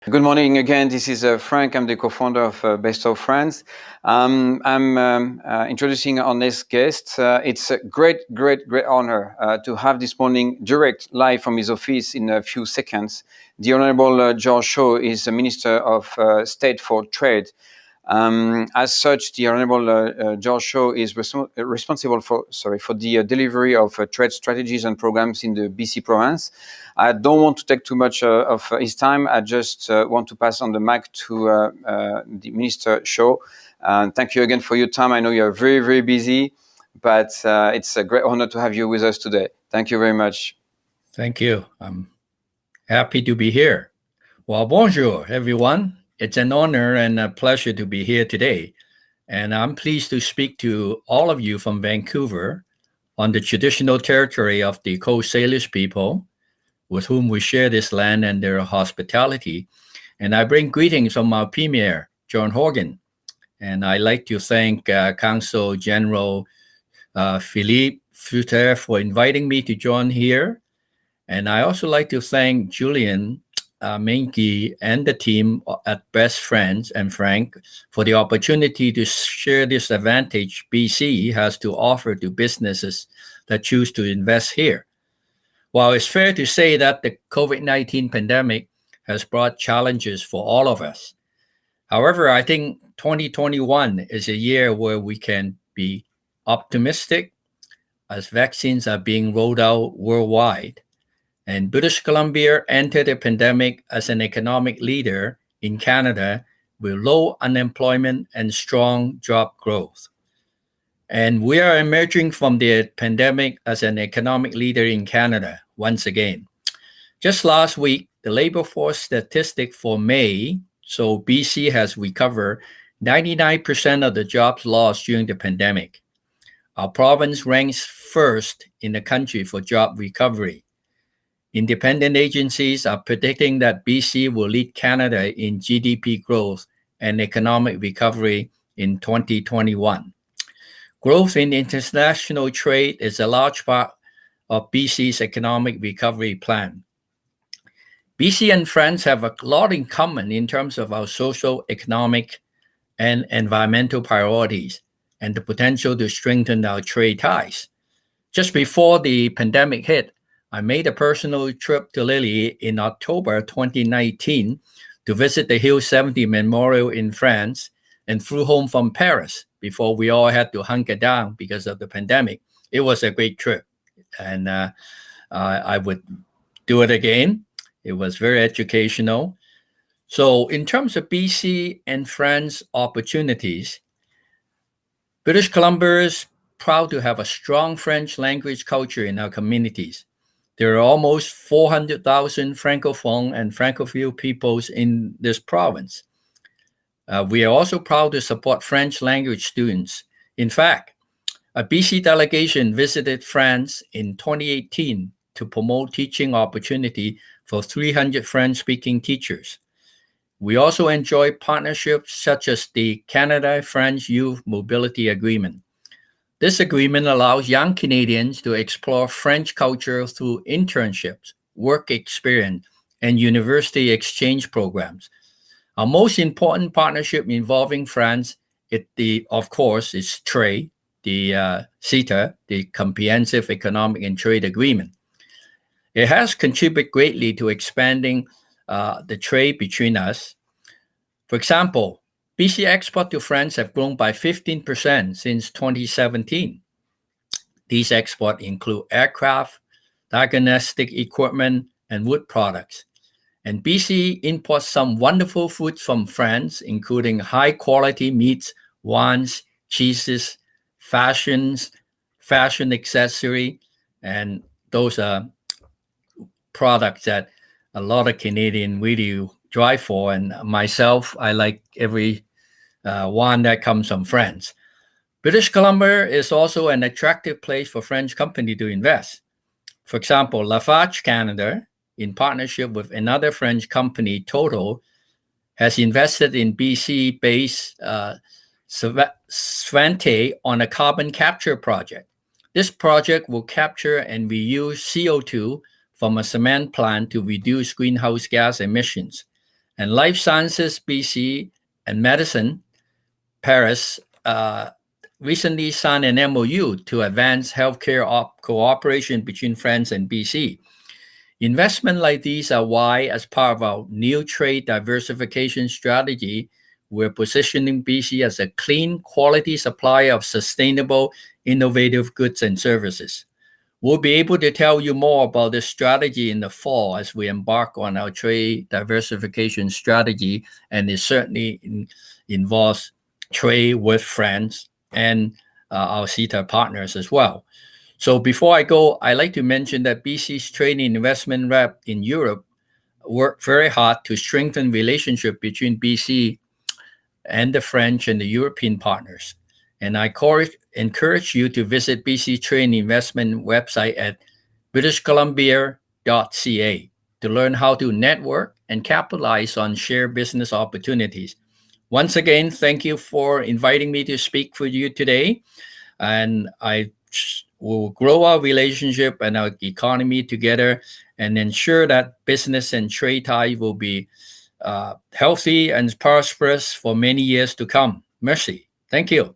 Good morning again. This is Frank. I'm the co-founder of Best of Friends. I'm introducing our next guest. It's a great honor to have this morning direct live from his office in a few seconds. The Honorable George Chow is the Minister of State for Trade. As such, the Honorable George Chow is responsible for the delivery of trade strategies and programs in the BC province. I don't want to take too much of his time. I just want to pass on the mic to the Minister Chow. Thank you again for your time. I know you're very busy, but it's a great honor to have you with us today. Thank you very much. Thank you. I'm happy to be here. Well, bonjour, everyone. It's an honor and a pleasure to be here today. And I'm pleased to speak to all of you from Vancouver on the traditional territory of the Coast Salish people, with whom we share this land and their hospitality. And I bring greetings from our Premier, John Horgan. And I'd like to thank Council General Philippe Futer for inviting me to join here. And I also like to thank Julian Menke and the team at Best Friends and Frank for the opportunity to share this advantage BC has to offer to businesses that choose to invest here. While it's fair to say that the COVID-19 pandemic has brought challenges for all of us, however, I think 2021 is a year where we can be optimistic as vaccines are being rolled out worldwide. And British Columbia entered the pandemic as an economic leader in Canada with low unemployment and strong job growth. And we are emerging from the pandemic as an economic leader in Canada once again. Just last week, the labor force statistic for May, so BC has recovered 99% of the jobs lost during the pandemic. Our province ranks first in the country for job recovery. Independent agencies are predicting that BC will lead Canada in GDP growth and economic recovery in 2021. Growth in international trade is a large part of BC's economic recovery plan. BC and France have a lot in common in terms of our social, economic, and environmental priorities and the potential to strengthen our trade ties. Just before the pandemic hit, I made a personal trip to Lille in October 2019 to visit the Hill 70 Memorial in France and flew home from Paris before we all had to hunker down because of the pandemic. It was a great trip, and I would do it again. It was very educational. So in terms of BC and France opportunities, British Columbia is proud to have a strong French language culture in our communities. There are almost 400,000 Francophone and Francophile peoples in this province. We are also proud to support French language students. In fact, a BC delegation visited France in 2018 to promote teaching opportunity for 300 French-speaking teachers. We also enjoy partnerships such as the Canada-France Youth Mobility Agreement. This agreement allows young Canadians to explore French culture through internships, work experience, and university exchange programs. Our most important partnership involving France, of course, is trade, the CETA, the Comprehensive Economic and Trade Agreement. It has contributed greatly to expanding the trade between us. For example, BC export to France have grown by 15% since 2017. These exports include aircraft, diagnostic equipment, and wood products. And BC imports some wonderful foods from France, including high-quality meats, wines, cheeses, fashion accessory, and those are products that a lot of Canadians really drive for. And myself, I like every one that comes from France. British Columbia is also an attractive place for French companies to invest. For example, Lafarge Canada, in partnership with another French company, Total, has invested in BC-based Svante on a carbon capture project. This project will capture and reuse CO2 from a cement plant to reduce greenhouse gas emissions. And Life Sciences BC and Medicine Paris recently signed an MOU to advance healthcare cooperation between France and BC. Investments like these are why, as part of our new trade diversification strategy, we're positioning BC as a clean, quality supplier of sustainable, innovative goods and services. We'll be able to tell you more about this strategy in the fall as we embark on our trade diversification strategy, and it certainly involves trade with France and our CETA partners as well. So before I go, I'd like to mention that BC's trade and investment rep in Europe worked very hard to strengthen relationship between BC and the French and the European partners. And I encourage you to visit BC Trade and Investment website at britishcolumbia.ca to learn how to network and capitalize on shared business opportunities. Once again, thank you for inviting me to speak for you today. And I will grow our relationship and our economy together and ensure that business and trade ties will be healthy and prosperous for many years to come. Merci. Thank you.